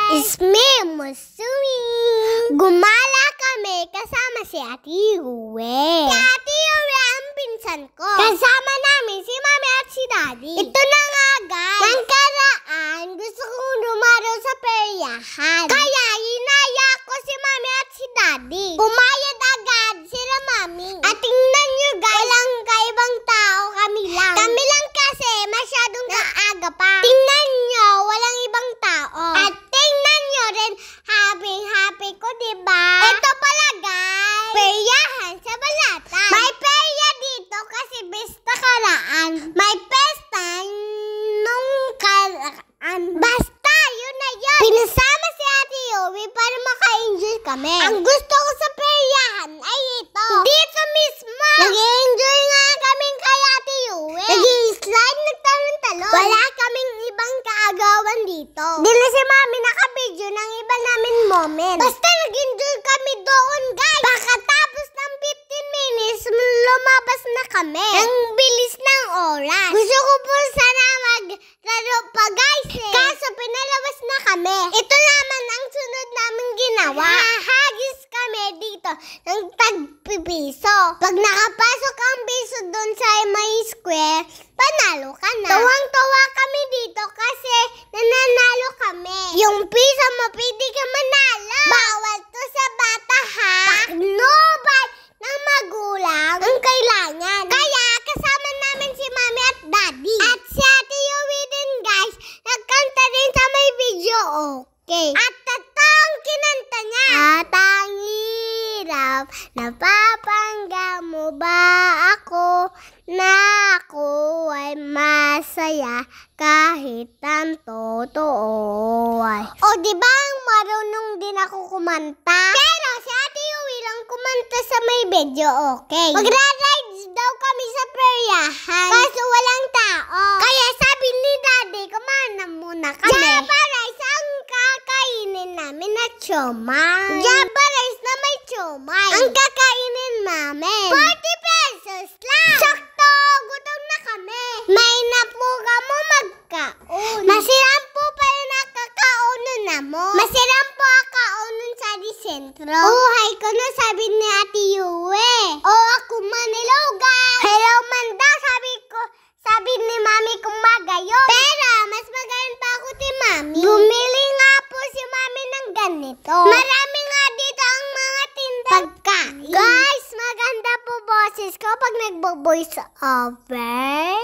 It's me, Musumi. Gumala kami kasama si Ate Yue. Si Ate Yue ang pinsan ko. Kasama namin si Mami at si Daddy. Ito na nga guys. Nang karaan, gusto kong dumaro sa peryahan. Kaya inaya ko si Mami at si Daddy. Pumayad agad sila Mami. At tingnan nyo guys, walang kaibang tao, kami lang. Kami lang kasi masyadong naaga pa. Tingnan nyo, walang ibang tao. At tingnan nyo rin, happy ko, diba? Ito pala guys, peryahan sa Balata. May perya dito kasi besta karaan. May pesta nung karaan. Basta, yun na yun. Pinasama si Ate Yui para maka-enjoy kami. Ang gusto ko sa peryahan ay ito. Dito mismo. Nag-enjoy nga kami kay Ate Yui. Nag-slide, nagtalon-talon. Wala kaming ibang kaagawan dito. Dila si Mami naka-video ng iba namin moment. Basta nag-enjoy kami doon guys. Pagkatapos ng 15 minutes, lumabas na kami. Ang bilis ng oras. Gusto ko po sana maglaro pa guys eh. Kaso pinalabas na kami. Ito naman ang sunod namin ginawa. Hagis kami dito ng tagpipiso. Pag nakapasok ang piso doon sa may square, panalo ka na. Tuwang-tuwa kami dito kasi nananalo kami. Yung piso mo, pwede ka manalo. Bawal to sa bata ha. Paknobay ng magulang ang kailangan. Kaya kasama namin si Mami at Daddy. At si Ate Yui din guys, nagkanta din sa may video, okay? At tatang kinanta niya. At ang hirap, napapangga mo ba ako na ako ay masaya kahit ang totoo ay. O diba marunong din ako kumanta? Pero si Ate Yui lang kumanta sa may video, okay? Magra-rides daw kami sa peryahan. Kaso walang tao. Kaya sabi ni Daddy, kumana muna kami. Java rice ang kakainin namin at siomay. Java rice na may siomay. Ang kakainin namin. 40 pesos lang. Sakto, gutom na kami. May napuga mo magkaon. Masiram po pala nakakaunon na mo. Masiram po akaunon sa di sentro. Uhay ko na sabi ni Ate Yue. O ako man, hello guys. Hello man daw, sabi ni Mami kung magayon. Pero mas magayon pa ako ni Mami. Bumili nga po si Mami ng ganito. Marami nga dito ang mga tinda. Pagkain. Guys, maganda po boses ko pag nagbo-voice over.